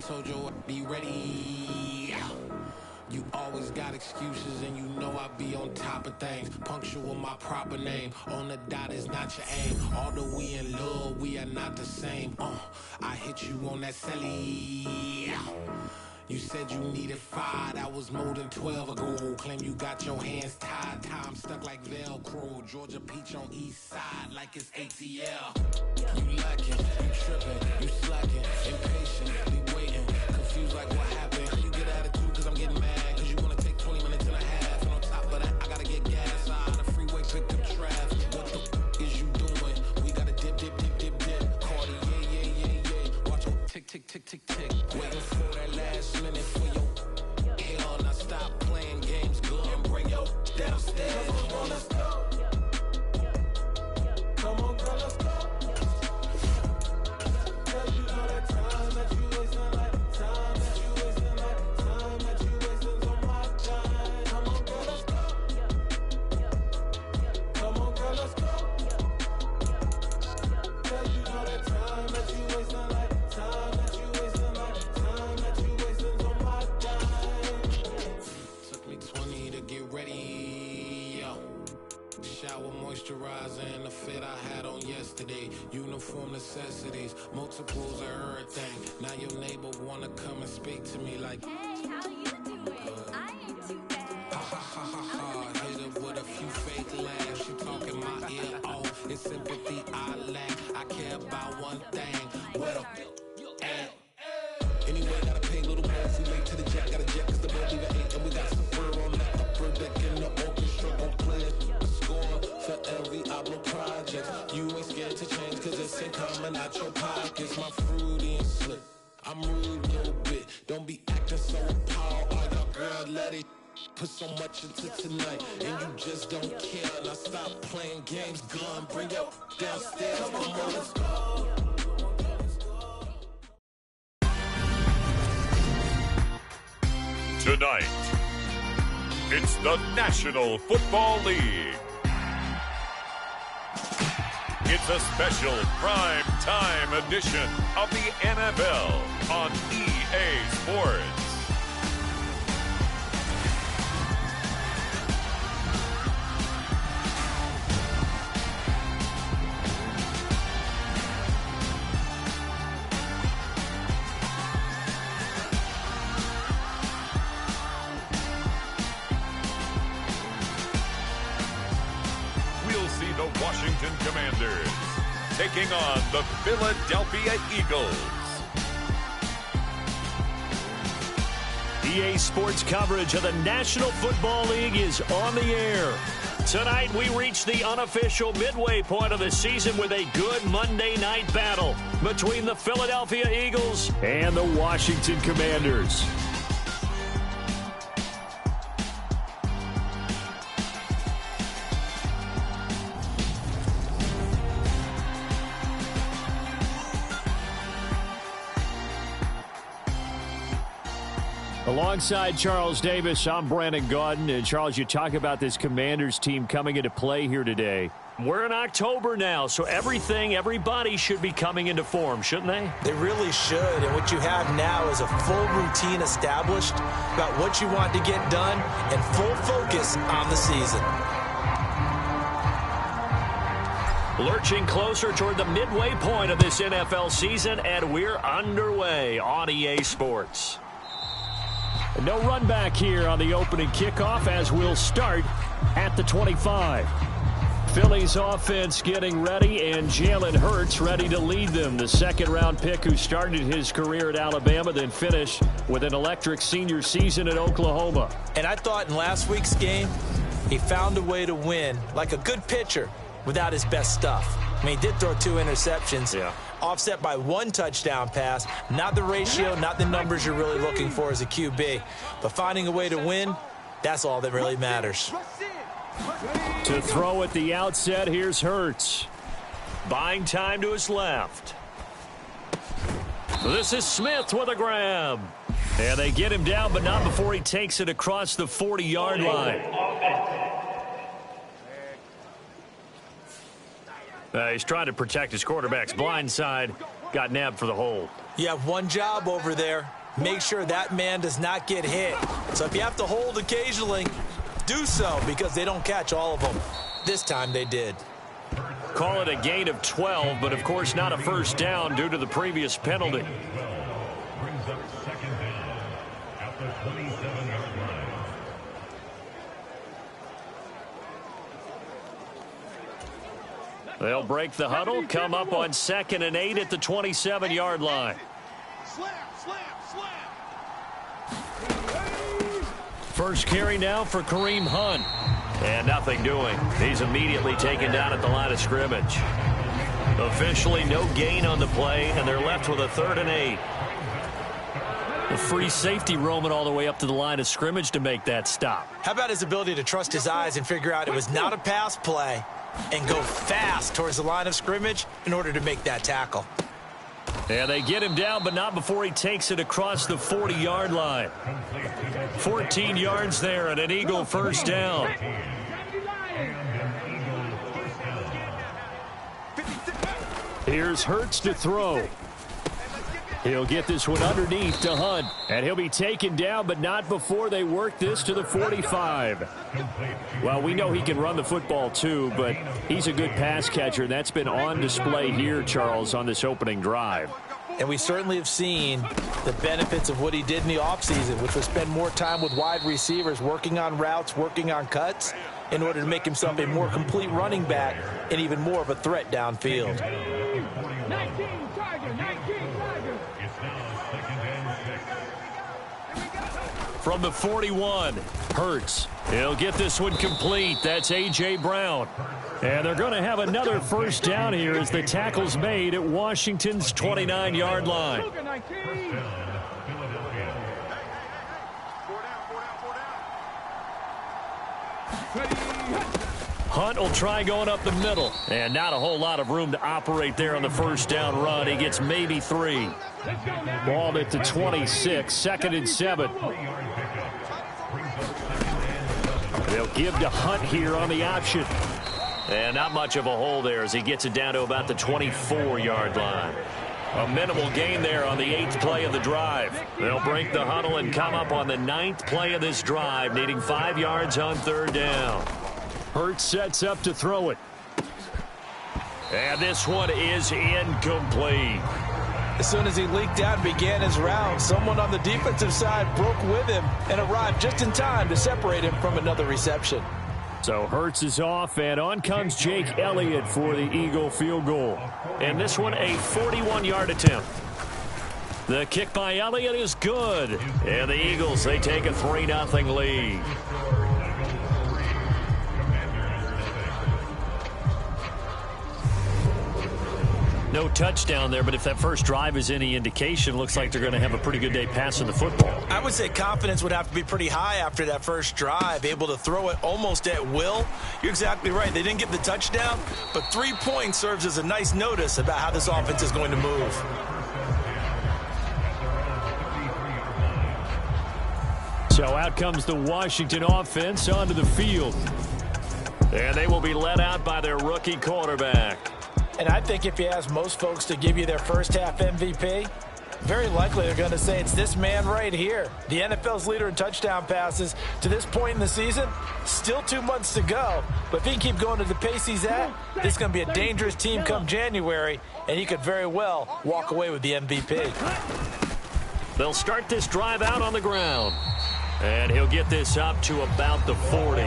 told you I'd be ready. You always got excuses and you know I be on top of things. Punctual my proper name. On the dot is not your aim. Although we in love, we are not the same. I hit you on that celly. You said you needed 5, that was more than 12 ago. Claim you got your hands tied, time stuck like Velcro. Georgia peach on east side like it's ATL. You lacking, you tripping, you slacking, impatient, be waiting, confused like what happened. You get attitude cause I'm getting mad, cause you wanna take 20 minutes and a half. And on top of that, I gotta get gas out of the freeway, pick up traffic. What the f is you doing? We gotta dip, dip, dip, dip, dip. Cardi, yeah. Watch your tick, tick, tick, tick, tick. Waiting for that last minute for your hell. Now stop playing games, go and bring your downstairs. Come on, let's go. Come on, girl, let's go. Cause you know that time that you wasting, like time that you wasting, like time that you wasting on my time. Come on, girl, let's go. Come on, girl, let's go. Cause you know that time that you wasting, like time that you wasting, like time that you wasting on my time. Took me 20 to get ready, yo. Shower moisturizer and the fit I had on yesterday. Uniform necessities, multiples of everything. Now your neighbor wanna come and speak to me like, Hey, how you doing? I ain't too bad. ha ha ha ha ha. Hit her with a few fake laughs. She talking my ear off. It's sympathy I lack. I care about one thing. What a at? Anyway, gotta pay a little more if we late to the jet. Got a jet cause the boat even ate. And we got some fur on that upper deck in the orchestra. Gon' play a score for every Oblo project. You ain't scared to change cause it's ain't coming out your pockets. My fruity and slick. I'm rude a little bit. Don't be acting so appalled. All y'all girl, let it put so much into tonight. And you just don't care. Now stop playing games. Gun, bring your downstairs. Come on, let's go. Tonight, it's the National Football League. It's a special prime time edition of the NFL on EA Sports. The Washington Commanders taking on the Philadelphia Eagles. EA Sports coverage of the National Football League is on the air. Tonight we reach the unofficial midway point of the season with a good Monday night battle between the Philadelphia Eagles and the Washington Commanders. Alongside Charles Davis, I'm Brandon Gaudin. And Charles, you talk about this Commanders team coming into play here today. We're in October now, so everybody should be coming into form, shouldn't they? They really should. And what you have now is a full routine established about what you want to get done and full focus on the season. Lurching closer toward the midway point of this NFL season, and we're underway on EA Sports. No run back here on the opening kickoff as we'll start at the 25. Philly's offense getting ready, and Jalen Hurts ready to lead them. The second-round pick who started his career at Alabama, then finished with an electric senior season at Oklahoma. And I thought in last week's game, he found a way to win like a good pitcher without his best stuff. I mean, he did throw 2 interceptions. Yeah. Offset by 1 touchdown pass. Not the ratio, not the numbers you're really looking for as a QB. But finding a way to win, that's all that really matters. To throw at the outset, here's Hurts. Buying time to his left. This is Smith with a grab. And they get him down, but not before he takes it across the 40-yard line. He's trying to protect his quarterback's blind side. Got nabbed for the hold. You have one job over there. make sure that man does not get hit. So if you have to hold occasionally, do so, because they don't catch all of them. This time they did. Call it a gain of 12, but of course not a first down due to the previous penalty. Brings up second down at the 27-yard line. They'll break the huddle, come up on 2nd and 8 at the 27-yard line. First carry now for Kareem Hunt. And nothing doing. He's immediately taken down at the line of scrimmage. Officially no gain on the play, and they're left with a 3rd and 8. The free safety roaming all the way up to the line of scrimmage to make that stop. How about his ability to trust his eyes and figure out it was not a pass play and go fast towards the line of scrimmage in order to make that tackle. And they get him down, but not before he takes it across the 40-yard line. 14 yards there and an Eagle first down. Here's Hurts to throw. He'll get this one underneath to Hunt. And he'll be taken down, but not before they work this to the 45. Well, we know he can run the football too, but he's a good pass catcher. That's been on display here, Charles, on this opening drive. And we certainly have seen the benefits of what he did in the offseason, which was spend more time with wide receivers, working on routes, working on cuts, in order to make himself a more complete running back and even more of a threat downfield. 19 Tiger. From the 41, Hurts. He'll get this one complete. That's A.J. Brown. And they're going to have another first down here as the tackle's made at Washington's 29-yard line. Hunt will try going up the middle. And not a whole lot of room to operate there on the first down run. He gets maybe 3. Ball at the 26, 2nd and 7. They'll give to Hunt here on the option. And not much of a hole there as he gets it down to about the 24-yard line. A minimal gain there on the 8th play of the drive. They'll break the huddle and come up on the 9th play of this drive, needing 5 yards on 3rd down. Hurts sets up to throw it. And this one is incomplete. As soon as he leaked out and began his round, someone on the defensive side broke with him and arrived just in time to separate him from another reception. So Hurts is off, and on comes Jake Elliott for the Eagle field goal. And this one a 41-yard attempt. The kick by Elliott is good. And the Eagles, they take a 3-0 lead. No touchdown there, but if that first drive is any indication, looks like they're going to have a pretty good day passing the football. I would say confidence would have to be pretty high after that first drive, able to throw it almost at will. You're exactly right. They didn't get the touchdown, but 3 points serves as a nice notice about how this offense is going to move. So out comes the Washington offense onto the field. And they will be led out by their rookie quarterback. And I think if you ask most folks to give you their first half MVP, very likely they're going to say it's this man right here. The NFL's leader in touchdown passes to this point in the season. Still 2 months to go. But if he can keep going at the pace he's at, this is going to be a dangerous team come January, and he could very well walk away with the MVP. They'll start this drive out on the ground. And he'll get this up to about the 40.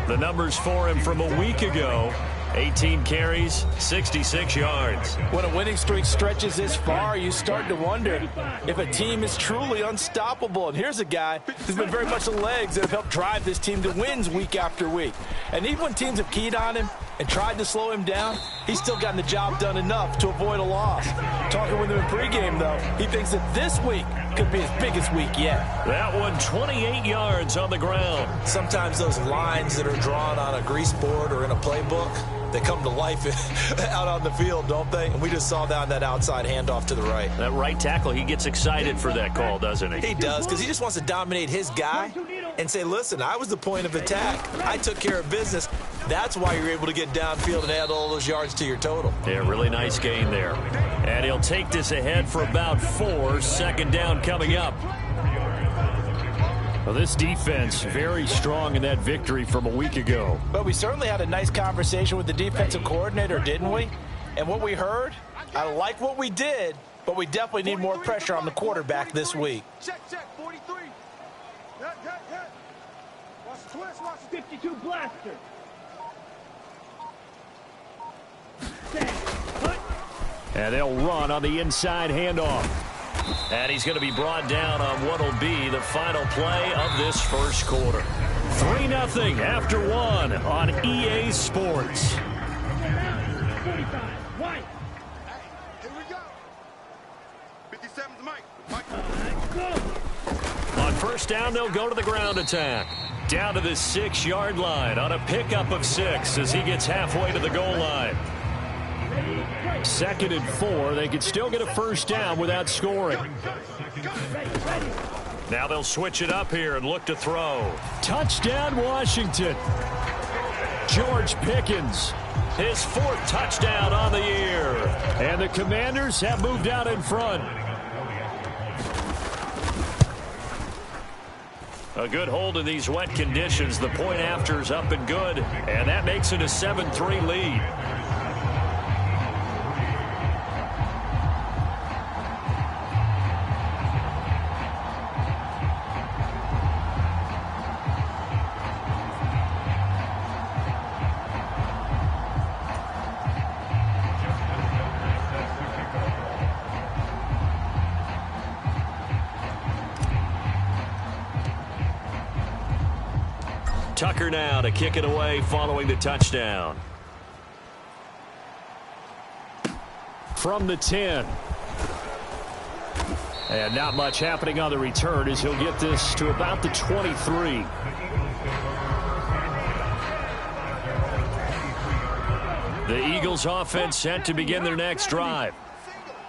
The numbers for him from a week ago: 18 carries, 66 yards. When a winning streak stretches this far, you start to wonder if a team is truly unstoppable. And here's a guy who's been very much the legs that have helped drive this team to wins week after week. And even when teams have keyed on him and tried to slow him down, he's still gotten the job done enough to avoid a loss. Talking with him in pregame, though, he thinks that this week could be his biggest week yet. That one 28 yards on the ground. Sometimes those lines that are drawn on a grease board or in a playbook, they come to life out on the field, don't they? And we just saw that on that outside handoff to the right. That right tackle, he gets excited for that call, doesn't he? He does, because he just wants to dominate his guy and say, listen, I was the point of attack. I took care of business. That's why you're able to get downfield and add all those yards to your total. Yeah, really nice gain there. And he'll take this ahead for about 4. Second down coming up. Well, this defense very strong in that victory from a week ago. But we certainly had a nice conversation with the defensive coordinator, didn't we? And what we heard, I like what we did, but we definitely need more pressure on the quarterback this week. Check, 43. Watch the twist, watch the 52 blaster. And they'll run on the inside handoff. And he's going to be brought down on what will be the final play of this first quarter. 3-0 after 1 on EA Sports. 45. White. Here we go. 57's Mike. On first down, they'll go to the ground attack. Down to the 6-yard line on a pickup of 6 as he gets halfway to the goal line. 2nd and 4. They could still get a first down without scoring. Now they'll switch it up here and look to throw. Touchdown, Washington. George Pickens, his 4th touchdown on the year. And the Commanders have moved out in front. A good hold in these wet conditions. The point after is up and good. And that makes it a 7-3 lead. Tucker now to kick it away following the touchdown. From the 10. And not much happening on the return as he'll get this to about the 23. The Eagles offense set to begin their next drive.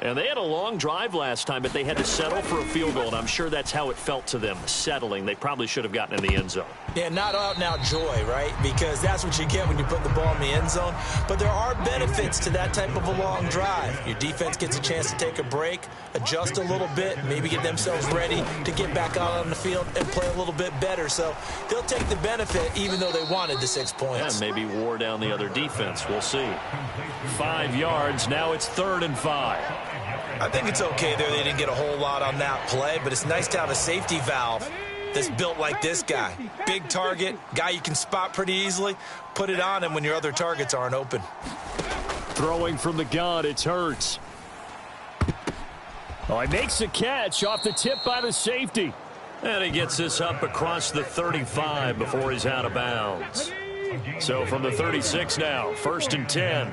And they had a long drive last time, but they had to settle for a field goal, and I'm sure that's how it felt to them, settling. They probably should have gotten in the end zone. Yeah, not out-and-out joy, right? Because that's what you get when you put the ball in the end zone. But there are benefits to that type of a long drive. Your defense gets a chance to take a break, adjust a little bit, maybe get themselves ready to get back out on the field and play a little bit better. So they'll take the benefit even though they wanted the 6 points. Yeah, maybe wore down the other defense. We'll see. 5 yards. Now it's 3rd and 5. I think it's okay there. They didn't get a whole lot on that play, but it's nice to have a safety valve that's built like this guy. Big target, guy you can spot pretty easily. Put it on him when your other targets aren't open. Throwing from the gun, it's Hurts. Oh, he makes the catch off the tip by the safety. And he gets this up across the 35 before he's out of bounds. So from the 36 now, 1st and 10.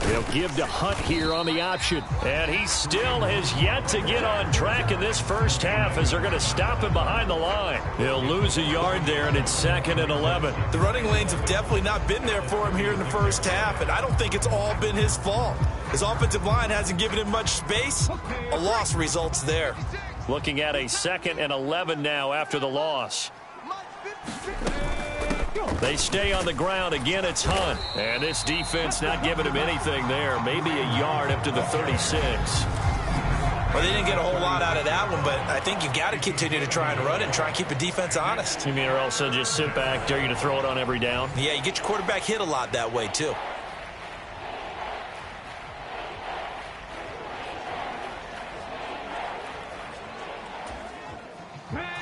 They'll give to Hunt here on the option. And he still has yet to get on track in this first half as they're going to stop him behind the line. He'll lose a yard there, and it's 2nd and 11. The running lanes have definitely not been there for him here in the first half, and I don't think it's all been his fault. His offensive line hasn't given him much space. A loss results there. Looking at a 2nd and 11 now after the loss. They stay on the ground. Again, it's Hunt. And this defense not giving him anything there. Maybe a yard up to the 36. Well, they didn't get a whole lot out of that one, but I think you got to continue to try and run it and try and keep the defense honest. You mean or else they'll just sit back, dare you to throw it on every down? Yeah, you get your quarterback hit a lot that way, too.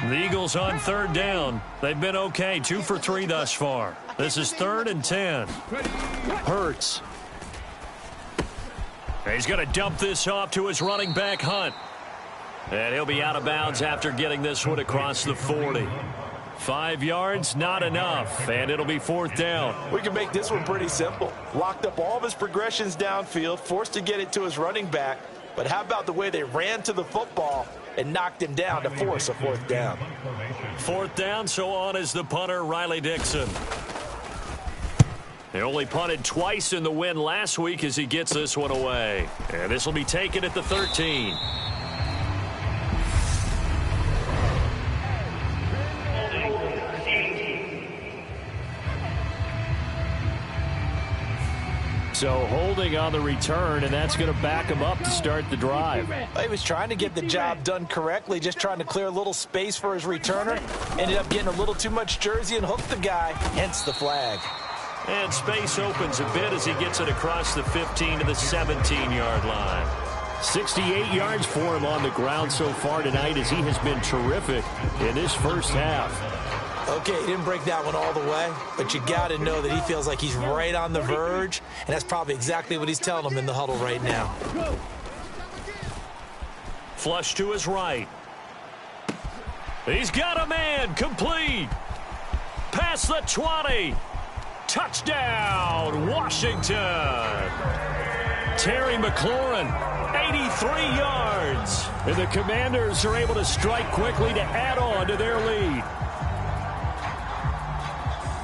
The Eagles on 3rd down. They've been okay, 2 for 3 thus far. This is 3rd and 10. Hurts. He's going to dump this off to his running back, Hunt. And he'll be out of bounds after getting this one across the 40. 5 yards, not enough, and it'll be 4th down. We can make this one pretty simple. Locked up all of his progressions downfield, forced to get it to his running back. But how about the way they ran to the football and knocked him down to force a 4th down? 4th down, so on is the punter, Riley Dixon. They only punted twice in the win last week as he gets this one away. And this will be taken at the 13. So holding on the return, and that's going to back him up to start the drive. He was trying to get the job done correctly, just trying to clear a little space for his returner. Ended up getting a little too much jersey and hooked the guy, hence the flag. And space opens a bit as he gets it across the 15 to the 17-yard line. 68 yards for him on the ground so far tonight as he has been terrific in this first half. Okay, he didn't break that one all the way, but you got to know that he feels like he's right on the verge, and that's probably exactly what he's telling them in the huddle right now. Flush to his right. He's got a man, complete. Past the 20. Touchdown, Washington. Terry McLaurin, 83 yards. And the Commanders are able to strike quickly to add on to their lead.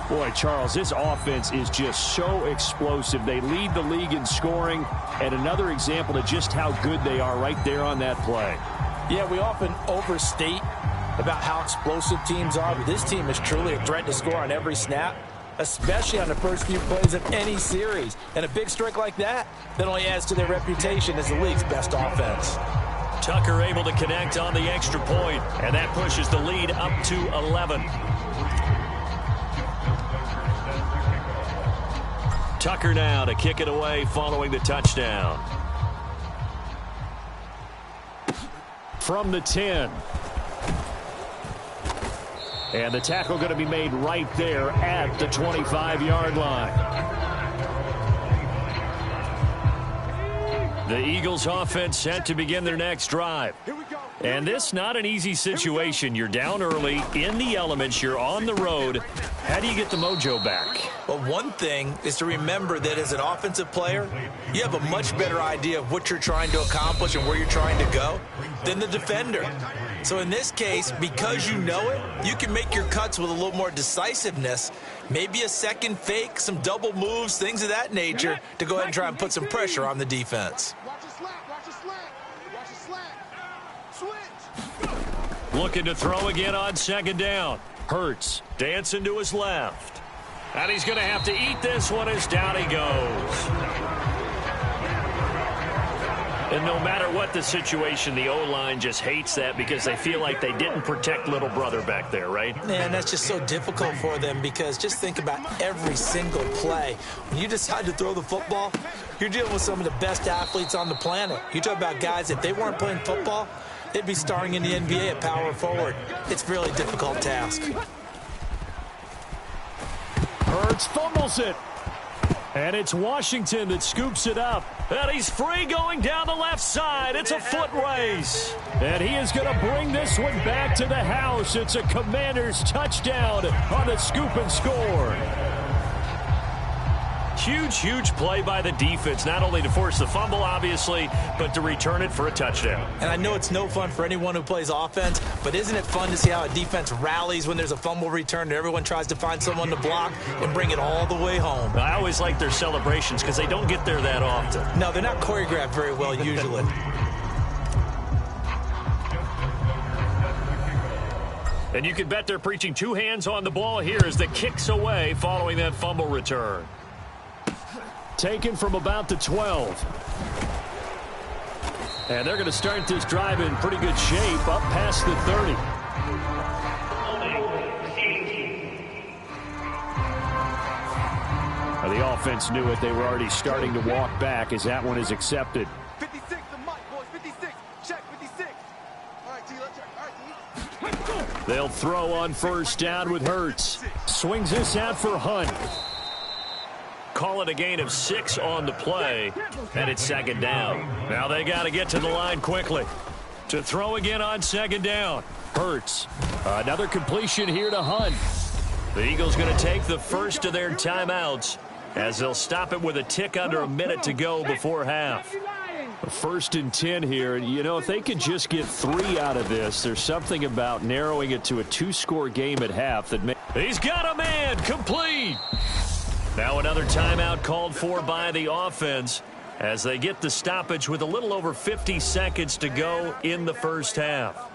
Boy, Charles, this offense is just so explosive. They lead the league in scoring, and another example of just how good they are right there on that play. Yeah, we often overstate about how explosive teams are, but this team is truly a threat to score on every snap, especially on the first few plays of any series. And a big strike like that only adds to their reputation as the league's best offense. Tucker able to connect on the extra point, and that pushes the lead up to 11. Tucker now to kick it away following the touchdown. From the 10. And the tackle going to be made right there at the 25-yard line. The Eagles offense set to begin their next drive. And this not an easy situation. You're down early, in the elements, you're on the road. How do you get the mojo back? Well, one thing is to remember that as an offensive player, you have a much better idea of what you're trying to accomplish and where you're trying to go than the defender. So in this case, because you know it, you can make your cuts with a little more decisiveness, maybe a second fake, some double moves, things of that nature, to go ahead and try and put some pressure on the defense. Looking to throw again on second down. Hurts dancing to his left. And he's going to have to eat this one as down he goes. And no matter what the situation, the O-line just hates that because they feel like they didn't protect little brother back there, right? Man, that's just so difficult for them because just think about every single play. When you decide to throw the football, you're dealing with some of the best athletes on the planet. You talk about guys, if they weren't playing football, they'd be starring in the NBA at power forward. It's a really difficult task. Hurts fumbles it. And it's Washington that scoops it up. And he's free going down the left side. It's a foot race. And he is going to bring this one back to the house. It's a Commanders touchdown on the scoop and score. Huge, huge play by the defense, not only to force the fumble, obviously, but to return it for a touchdown. And I know it's no fun for anyone who plays offense, but isn't it fun to see how a defense rallies when there's a fumble return and everyone tries to find someone to block and bring it all the way home? I always like their celebrations because they don't get there that often. No, they're not choreographed very well usually. And you can bet they're preaching two hands on the ball here as the kick's away following that fumble return. Taken from about the 12. And they're going to start this drive in pretty good shape up past the 30. Now the offense knew it. They were already starting to walk back as that one is accepted. 56, the mic, boys. 56. Check 56. All right, T, let's check. All right, T. They'll throw on first down with Hurts. Swings this out for Hunt. Call it a gain of 6 on the play, and it's second down. Now they got to get to the line quickly. To throw again on second down. Hurts. Another completion here to Hunt. The Eagles going to take the first of their timeouts as they'll stop it with a tick under a minute to go before half. First and 10 here. You know, if they could just get 3 out of this, there's something about narrowing it to a 2-score game at half that He's got a man, complete. Now another timeout called for by the offense as they get the stoppage with a little over 50 seconds to go in the first half.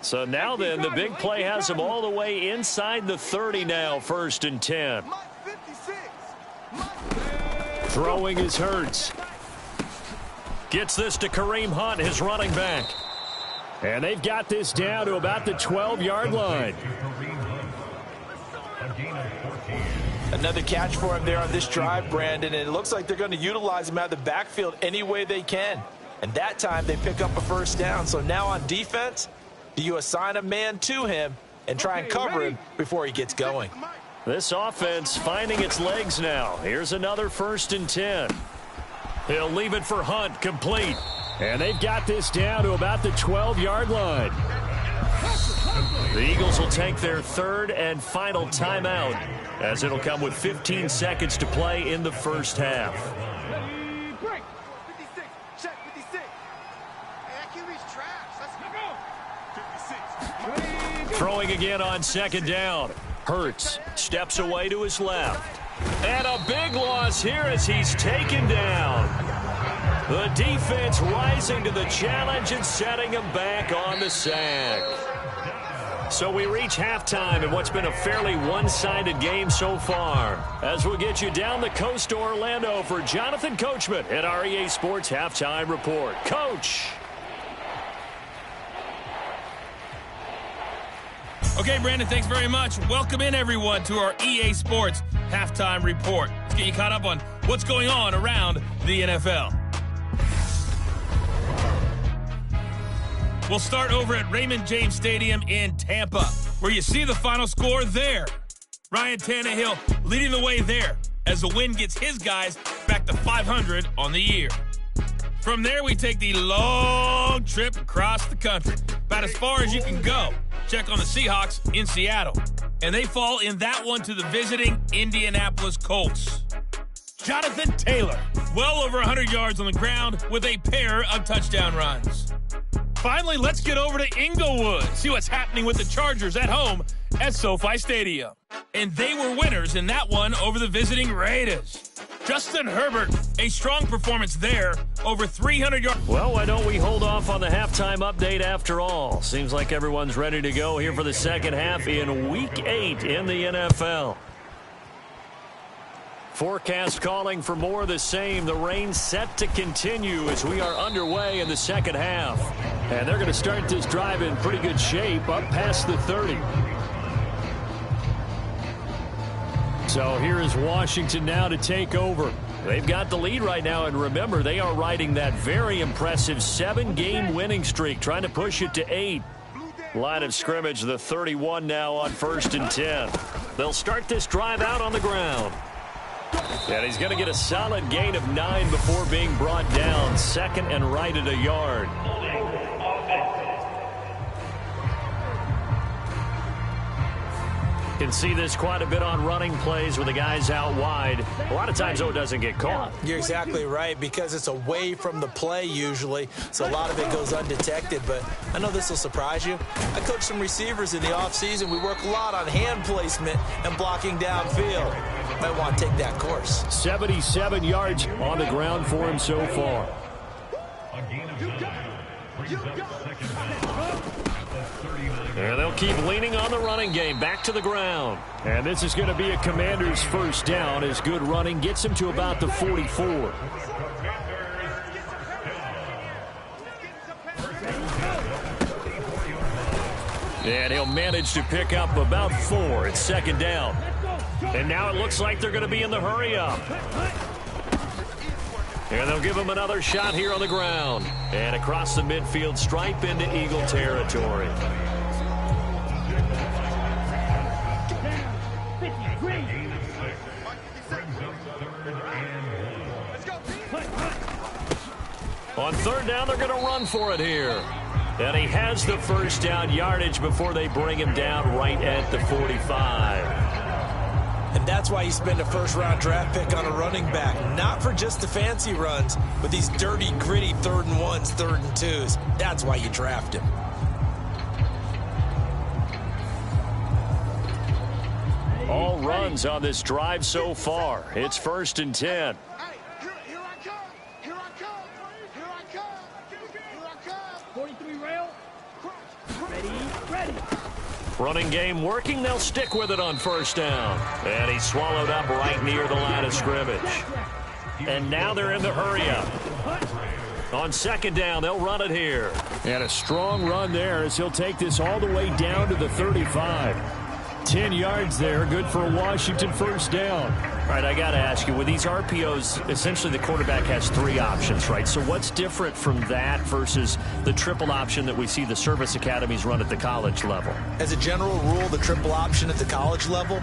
So now then, the big play has him all the way inside the 30 now, 1st and 10. Throwing is Hurts. Gets this to Kareem Hunt, his running back. And they've got this down to about the 12-yard line. Another catch for him there on this drive, Brandon, and it looks like they're going to utilize him out of the backfield any way they can. And that time they pick up a 1st down. So now on defense, do you assign a man to him and try and cover him before he gets going? This offense finding its legs now. Here's another 1st and 10. He'll leave it for Hunt, complete. And they've got this down to about the 12-yard line. The Eagles will take their 3rd and final timeout, as it'll come with 15 seconds to play in the 1st half. 56, check 56. Hey, QB's trash. Let's go. Throwing again on 2nd down. Hurts steps away to his left. And a big loss here as he's taken down. The defense rising to the challenge and setting him back on the sack. So we reach halftime in what's been a fairly one-sided game so far. As we'll get you down the coast to Orlando for Jonathan Coachman at our EA Sports Halftime Report. Coach. Okay, Brandon, thanks very much. Welcome in, everyone, to our EA Sports Halftime Report. Let's get you caught up on what's going on around the NFL. We'll start over at Raymond James Stadium in Tampa, where you see the final score there. Ryan Tannehill leading the way there as the win gets his guys back to 500 on the year. From there, we take the long trip across the country, about as far as you can go. Check on the Seahawks in Seattle. And they fall in that one to the visiting Indianapolis Colts. Jonathan Taylor, well over 100 yards on the ground with a pair of touchdown runs. Finally, let's get over to Inglewood, see what's happening with the Chargers at home at SoFi Stadium. And they were winners in that one over the visiting Raiders. Justin Herbert, a strong performance there, over 300 yards. Well, why don't we hold off on the halftime update after all? Seems like everyone's ready to go here for the second half in Week 8 in the NFL. Forecast calling for more of the same. The rain set to continue as we are underway in the second half. And they're going to start this drive in pretty good shape up past the 30. So here is Washington now to take over. They've got the lead right now, and remember, they are riding that very impressive 7-game winning streak, trying to push it to 8. Line of scrimmage, the 31 now on 1st and 10. They'll start this drive out on the ground. And he's going to get a solid gain of 9 before being brought down. 2nd and right at a yard. Can see this quite a bit on running plays with the guys out wide. A lot of times, though, it doesn't get caught. You're exactly right, because it's away from the play usually, so a lot of it goes undetected. But I know this will surprise you. I coach some receivers in the offseason. We work a lot on hand placement and blocking downfield. Might want to take that course. 77 yards on the ground for him so far. And they'll keep leaning on the running game. Back to the ground. And this is going to be a Commander's first down as good running gets him to about the 44. And he'll manage to pick up about 4. It's 2nd down. And now it looks like they're going to be in the hurry up. And they'll give him another shot here on the ground. And across the midfield stripe into Eagle territory. On 3rd down, they're going to run for it here. And he has the first down yardage before they bring him down right at the 45. And that's why you spend a first-round draft pick on a running back. Not for just the fancy runs, but these dirty, gritty 3rd and 1s, 3rd and 2s. That's why you draft him. All runs on this drive so far. It's 1st and 10. Here I come. Here I come. Here I come. Here I come. 43 rail. Ready. Running game working. They'll stick with it on first down. And he's swallowed up right near the line of scrimmage. And now they're in the hurry-up. On second down, they'll run it here. And a strong run there as he'll take this all the way down to the 35. 10 yards there, good for a Washington first down. All right, I got to ask you, with these RPOs, essentially the quarterback has 3 options, right? So what's different from that versus the triple option that we see the service academies run at the college level? As a general rule, the triple option at the college level,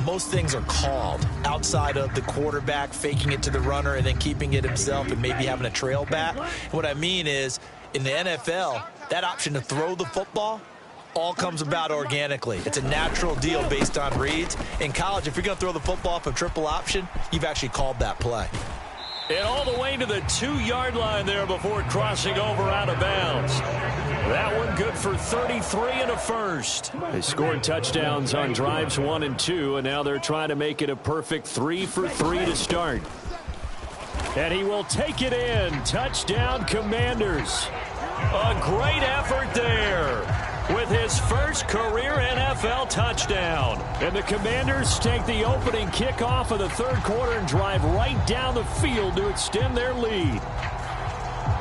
most things are called outside of the quarterback faking it to the runner and then keeping it himself and maybe having a trail back. What I mean is, in the NFL, that option to throw the football all comes about organically. It's a natural deal based on reads. In college, if you're going to throw the football off a triple option, you've actually called that play. And all the way to the 2-yard line there before crossing over out of bounds. That one good for 33 and a first. They scored touchdowns on drives 1 and 2, and now they're trying to make it a perfect 3 for 3 to start. And he will take it in. Touchdown, Commanders. A great effort there with his first career NFL touchdown. And the Commanders take the opening kickoff of the third quarter and drive right down the field to extend their lead.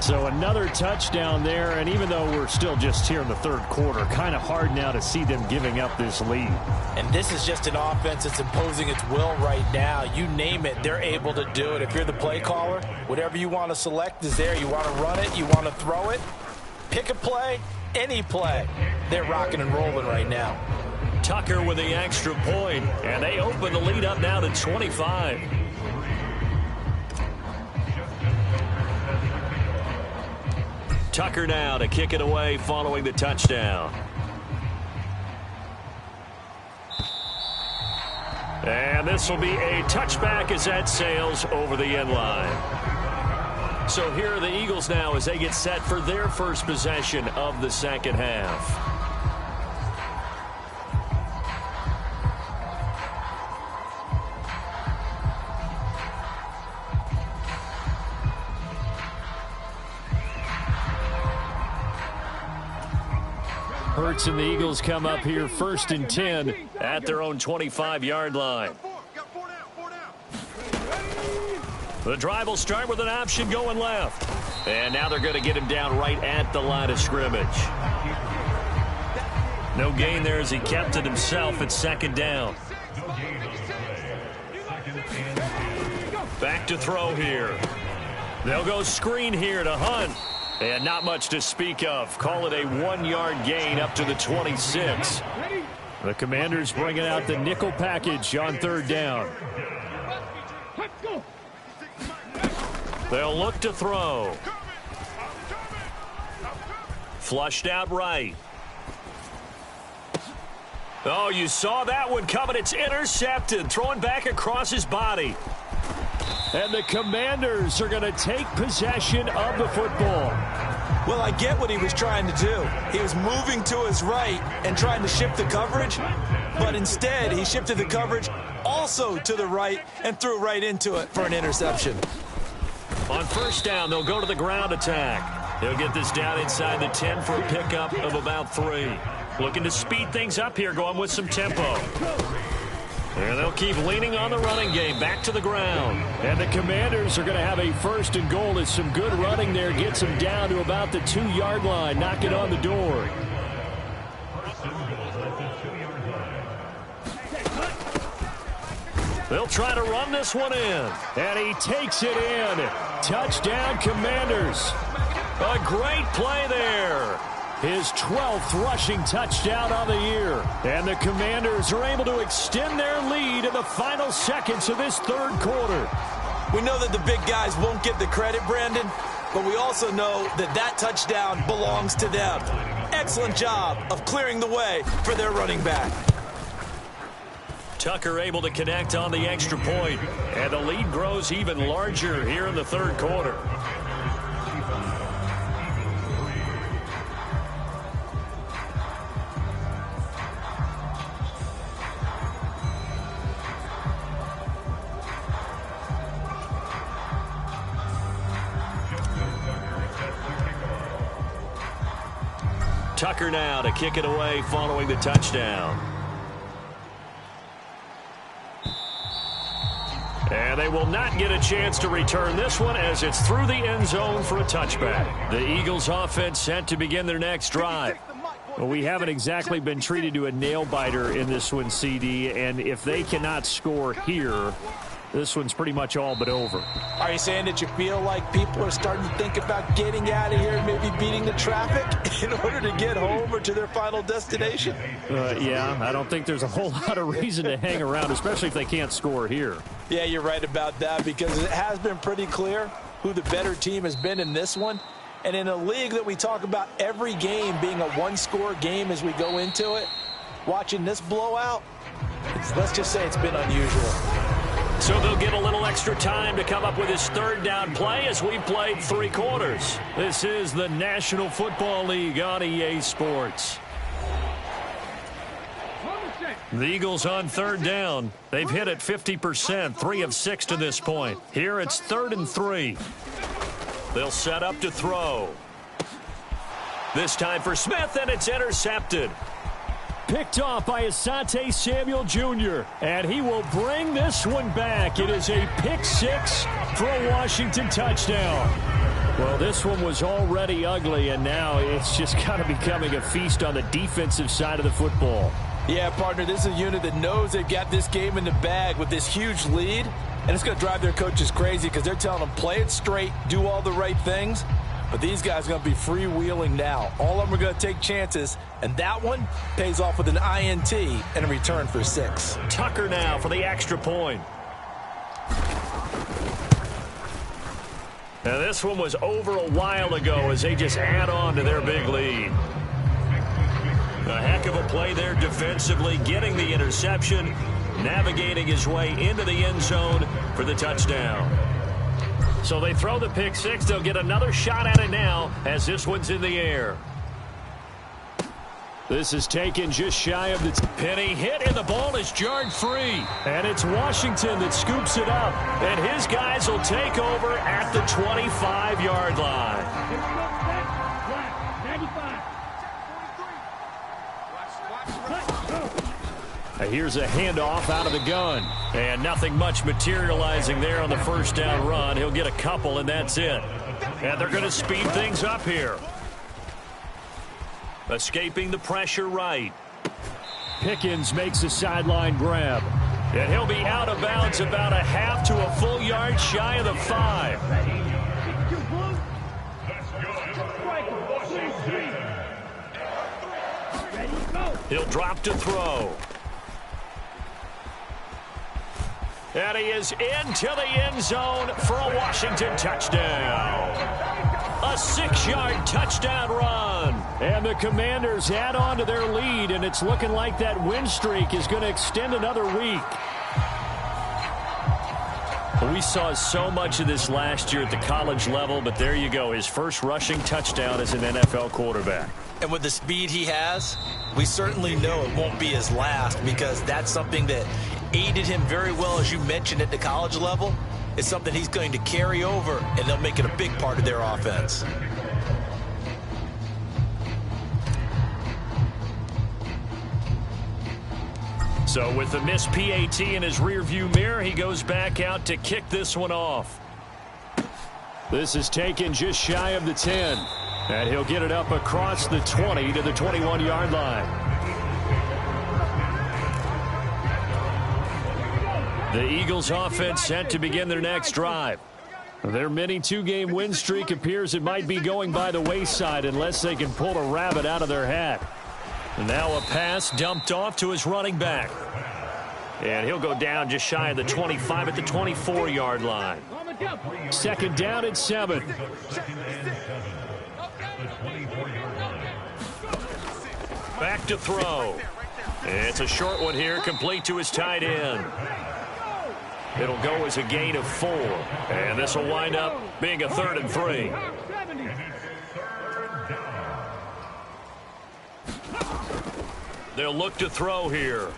So another touchdown there, and even though we're still just here in the third quarter, kind of hard now to see them giving up this lead. And this is just an offense that's imposing its will right now. You name it, they're able to do it. If you're the play caller, whatever you want to select is there. You want to run it, you want to throw it, pick a play, any play. They're rocking and rolling right now. Tucker with the extra point, and they open the lead up now to 25. Tucker now to kick it away following the touchdown. And this will be a touchback as that sails over the end line. So here are the Eagles now as they get set for their first possession of the second half. Hurts and the Eagles come up here first and 10 at their own 25-yard line. The drive will start with an option going left. And now they're going to get him down right at the line of scrimmage. No gain there as he kept it himself at second down. Back to throw here. They'll go screen here to Hunt. And not much to speak of. Call it a 1-yard gain up to the 26. The Commanders bringing out the nickel package on third down. They'll look to throw. Flushed out right. Oh, you saw that one coming. It's intercepted. Throwing back across his body. And the Commanders are going to take possession of the football. Well, I get what he was trying to do. He was moving to his right and trying to shift the coverage, but instead he shifted the coverage also to the right and threw right into it for an interception. On first down, they'll go to the ground attack. They'll get this down inside the 10 for a pickup of about 3. Looking to speed things up here, going with some tempo. And they'll keep leaning on the running game. Back to the ground. And the Commanders are going to have a first and goal as some good running there gets them down to about the 2-yard line, knocking on the door. They'll try to run this one in. And he takes it in. Touchdown, Commanders. A great play there. His 12th rushing touchdown of the year. And the Commanders are able to extend their lead in the final seconds of this third quarter. We know that the big guys won't get the credit, Brandon, but we also know that that touchdown belongs to them. Excellent job of clearing the way for their running back. Tucker able to connect on the extra point, and the lead grows even larger here in the third quarter. Tucker now to kick it away following the touchdown. And they will not get a chance to return this one as it's through the end zone for a touchback. The Eagles offense set to begin their next drive. Well, we haven't exactly been treated to a nail-biter in this one, CD, and if they cannot score here, this one's pretty much all but over. Are you saying that you feel like people are starting to think about getting out of here, maybe beating the traffic in order to get home or to their final destination? Yeah, I don't think there's a whole lot of reason to hang around, especially if they can't score here. Yeah, you're right about that because it has been pretty clear who the better team has been in this one. And in a league that we talk about every game being a one-score game as we go into it, watching this blowout, let's just say it's been unusual. So they'll get a little extra time to come up with his third down play as we've played 3 quarters. This is the National Football League on EA Sports. The Eagles on third down. They've hit it 50%, 3 of 6 to this point. Here it's 3rd and 3. They'll set up to throw. This time for Smith, and it's intercepted. Picked off by Asante Samuel Jr., and he will bring this one back. It is a pick 6 for a Washington touchdown. Well, this one was already ugly, and now it's just kind of becoming a feast on the defensive side of the football. Yeah, partner, this is a unit that knows they've got this game in the bag with this huge lead, and it's going to drive their coaches crazy because they're telling them play it straight, do all the right things. But these guys are going to be freewheeling now. All of them are going to take chances, and that one pays off with an INT and a return for 6. Tucker now for the extra point. Now this one was over a while ago as they just add on to their big lead. A heck of a play there defensively, getting the interception, navigating his way into the end zone for the touchdown. So they throw the pick 6. They'll get another shot at it now as this one's in the air. This is taken just shy of the penny hit, and the ball is jarred free. And it's Washington that scoops it up, and his guys will take over at the 25-yard line. 95. Here's a handoff out of the gun. And nothing much materializing there on the first down run. He'll get a couple, and that's it. And they're going to speed things up here. Escaping the pressure right. Pickens makes a sideline grab. And he'll be out of bounds about a half to a full yard shy of the 5. He'll drop to throw. And he is into the end zone for a Washington touchdown. A 6-yard touchdown run. And the Commanders add on to their lead, and it's looking like that win streak is going to extend another week. We saw so much of this last year at the college level, but there you go. His first rushing touchdown as an NFL quarterback. And with the speed he has, we certainly know it won't be his last because that's something that aided him very well, as you mentioned, at the college level. It's something he's going to carry over, and they'll make it a big part of their offense. So with the missed PAT in his rearview mirror, he goes back out to kick this one off. This is taken just shy of the 10. And he'll get it up across the 20 to the 21-yard line. The Eagles offense set to begin their next drive. Their mini 2-game win streak appears it might be going by the wayside unless they can pull a rabbit out of their hat. Now a pass dumped off to his running back. And he'll go down just shy of the 25 at the 24-yard line. Second down at 7. Back to throw. It's a short one here, complete to his tight end. It'll go as a gain of 4. And this will wind up being a 3rd and 3. They'll look to throw here.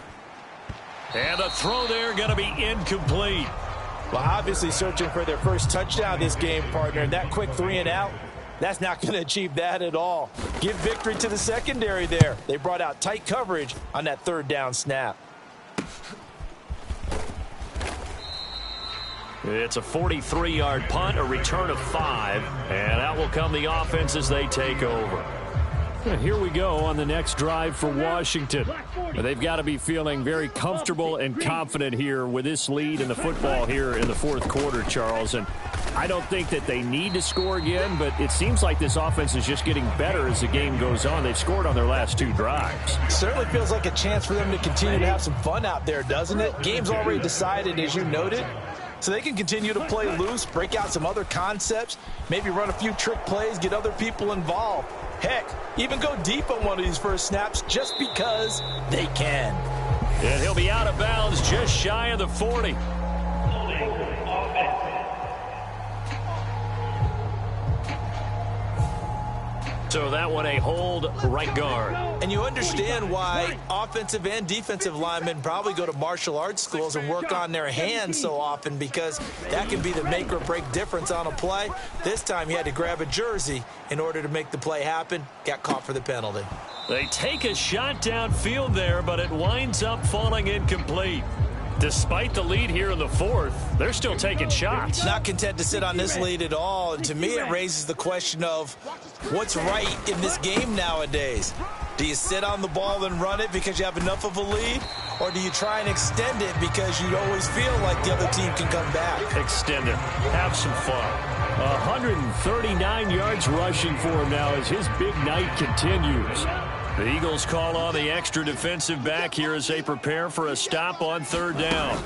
And the throw there going to be incomplete. Well, obviously searching for their first touchdown this game, partner. And that quick 3 and out That's not going to achieve that at all. Give victory to the secondary there. They brought out tight coverage on that third down snap. It's a 43-yard punt, a return of 5, and out will come the offense as they take over. Here we go on the next drive for Washington. They've got to be feeling very comfortable and confident here with this lead in the football here in the fourth quarter, Charles. And I don't think that they need to score again, but it seems like this offense is just getting better as the game goes on. They've scored on their last 2 drives. Certainly feels like a chance for them to continue to have some fun out there, doesn't it? Game's already decided, as you noted. So they can continue to play loose, break out some other concepts, maybe run a few trick plays, get other people involved. Heck, even go deep on one of these first snaps just because they can. And he'll be out of bounds just shy of the 40. So that one a hold right guard. And you understand why offensive and defensive linemen probably go to martial arts schools and work on their hands so often, because that can be the make or break difference on a play. This time he had to grab a jersey in order to make the play happen. Got caught for the penalty. They take a shot downfield there, but it winds up falling incomplete. Despite the lead here in the fourth, they're still taking shots. Not content to sit on this lead at all. And to me, it raises the question of what's right in this game nowadays. Do you sit on the ball and run it because you have enough of a lead? Or do you try and extend it because you always feel like the other team can come back? Extend it. Have some fun. 139 yards rushing for him now as his big night continues. The Eagles call on the extra defensive back here as they prepare for a stop on third down.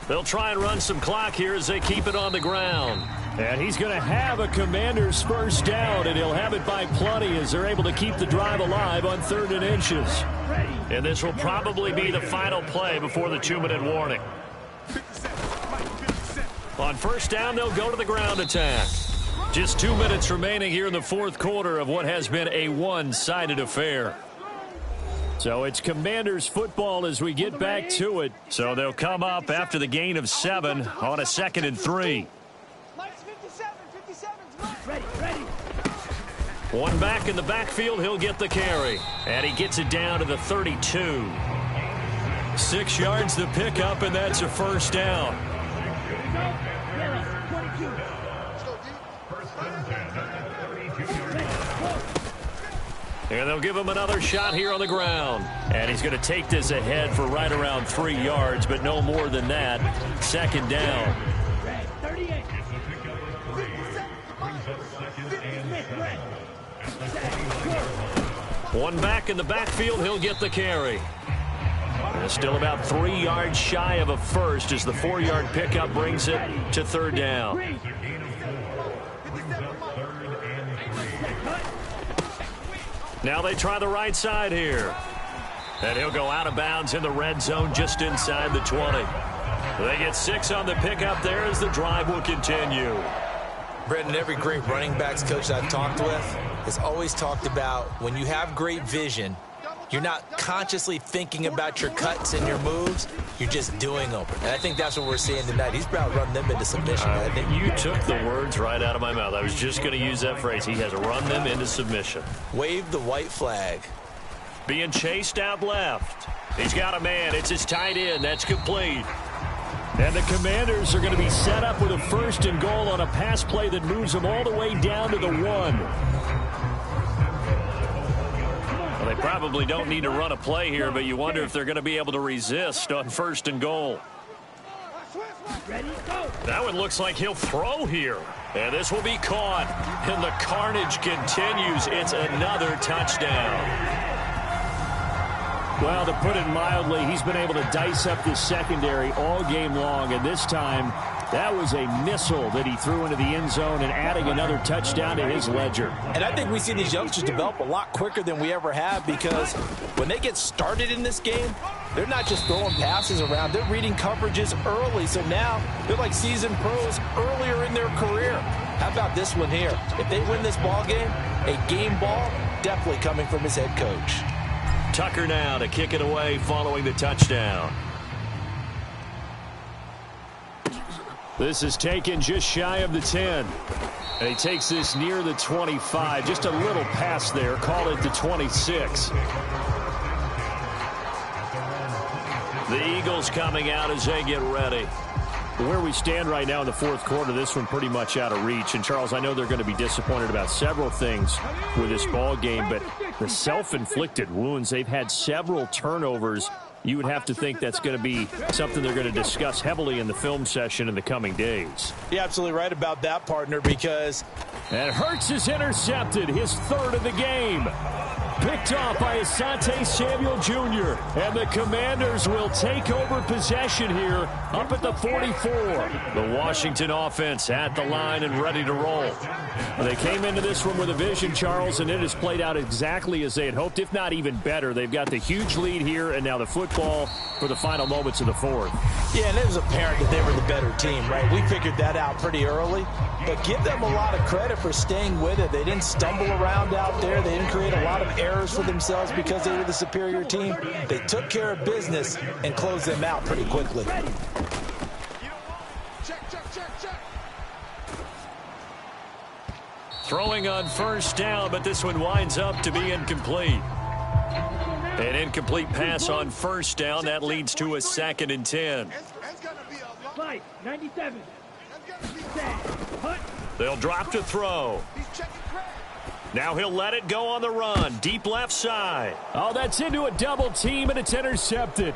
They'll try and run some clock here as they keep it on the ground. And he's going to have a Commander's first down, and he'll have it by plenty as they're able to keep the drive alive on 3rd and inches. And this will probably be the final play before the 2-minute warning. On first down, they'll go to the ground attack. Just 2 minutes remaining here in the fourth quarter of what has been a one-sided affair. So it's Commanders football as we get back to it. So they'll come up after the gain of 7 on a 2nd and 3. One back in the backfield, he'll get the carry. And he gets it down to the 32. 6 yards to pick up, and that's a first down. And they'll give him another shot here on the ground. And he's going to take this ahead for right around 3 yards, but no more than that. 2nd down. One back in the backfield, he'll get the carry. And still about 3 yards shy of a first as the 4-yard pickup brings it to 3rd down. Now they try the right side here. And he'll go out of bounds in the red zone just inside the 20. They get 6 on the pickup there as the drive will continue. Brendan, every great running backs coach I've talked with has always talked about when you have great vision, you're not consciously thinking about your cuts and your moves. You're just doing them. And I think that's what we're seeing tonight. He's about to run them into submission. I think you took the words right out of my mouth. I was just going to use that phrase. He has run them into submission. Wave the white flag. Being chased out left. He's got a man. It's his tight end. That's complete. And the Commanders are going to be set up with a 1st and goal on a pass play that moves them all the way down to the 1. Well, they probably don't need to run a play here, but you wonder if they're going to be able to resist on 1st and goal. That one looks like he'll throw here. And this will be caught. And the carnage continues. It's another touchdown. Well, to put it mildly, he's been able to dice up this secondary all game long. And this time, that was a missile that he threw into the end zone and adding another touchdown to his ledger. And I think we see these youngsters develop a lot quicker than we ever have, because when they get started in this game, they're not just throwing passes around. They're reading coverages early. So now they're like seasoned pros earlier in their career. How about this one here? If they win this ball game, a game ball definitely coming from his head coach. Tucker now to kick it away following the touchdown. This is taken just shy of the 10. And he takes this near the 25. Just a little pass there. Call it the 26. The Eagles coming out as they get ready. Where we stand right now in the fourth quarter, this one pretty much out of reach. And, Charles, I know they're going to be disappointed about several things with this ball game, but the self-inflicted wounds, they've had several turnovers. You would have to think that's going to be something they're going to discuss heavily in the film session in the coming days. You're absolutely right about that, partner, because... And Hurts is intercepted, his third of the game. Picked off by Asante Samuel Jr. And the Commanders will take over possession here up at the 44. The Washington offense at the line and ready to roll. They came into this one with a vision, Charles, and it has played out exactly as they had hoped, if not even better. They've got the huge lead here, and now the football for the final moments of the fourth. Yeah, and it was apparent that they were the better team, right? We figured that out pretty early, but give them a lot of credit for staying with it. They didn't stumble around out there. They didn't create a lot of errors for themselves because they were the superior team. They took care of business and closed them out pretty quickly. Throwing on first down, but this one winds up to be incomplete. An incomplete pass on first down. That leads to a 2nd and 10. 97. They'll drop to throw. Now he'll let it go on the run. Deep left side. Oh, that's into a double team, and it's intercepted.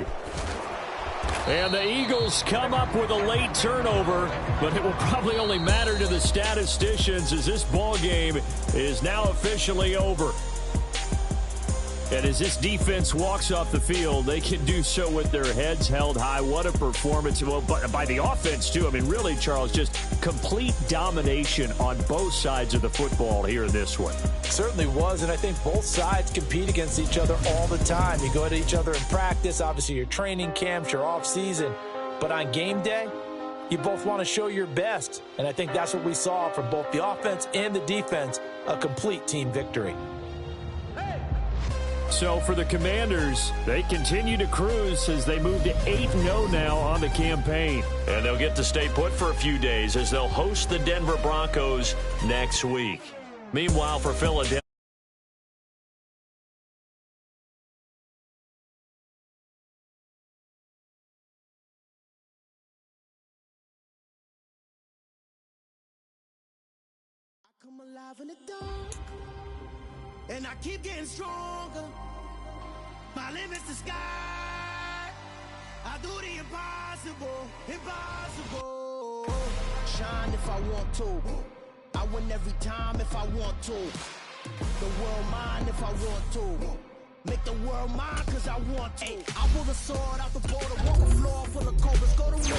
And the Eagles come up with a late turnover, but it will probably only matter to the statisticians as this ball game is now officially over. And as this defense walks off the field, they can do so with their heads held high. What a performance. Well, by the offense, too. I mean, really, Charles, just complete domination on both sides of the football here in this one. Certainly was, and I think both sides compete against each other all the time. You go at each other in practice, obviously your training camps, your off-season. But on game day, you both want to show your best. And I think that's what we saw from both the offense and the defense, a complete team victory. So for the Commanders, they continue to cruise as they move to 8-0 now on the campaign. And they'll get to stay put for a few days as they'll host the Denver Broncos next week. Meanwhile, for Philadelphia, I come alive in the dark, and I keep getting stronger. My limit's the sky. I do the impossible, impossible. Shine if I want to. I win every time if I want to. The world mine if I want to. Make the world mine cause I want to. I pull the sword out the border, walk a floor full of cobras. Go to war,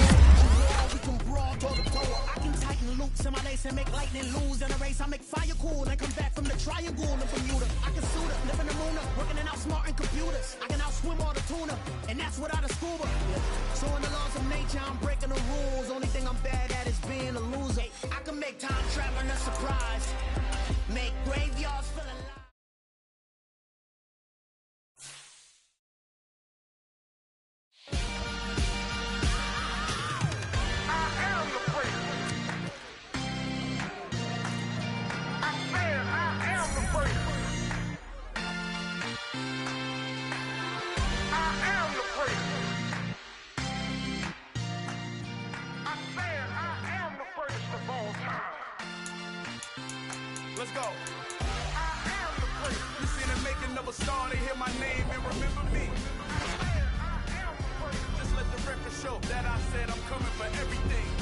we can brawl, toe to toe. I can tighten loops in my lace and make lightning lose in a race. I make fire cool and come back from the triangle in Bermuda. I can suit it, live in the moon, working and outsmarting computers. I can outswim all the tuna, and that's without a scuba. So in the laws of nature, I'm breaking the rules. Only thing I'm bad at is being a loser. I can make time traveling a surprise. Make graveyards full of life. Let's go. I am the prince. You see the making of a star, they hear my name and remember me. I am the prince. Just let the record show that I said I'm coming for everything.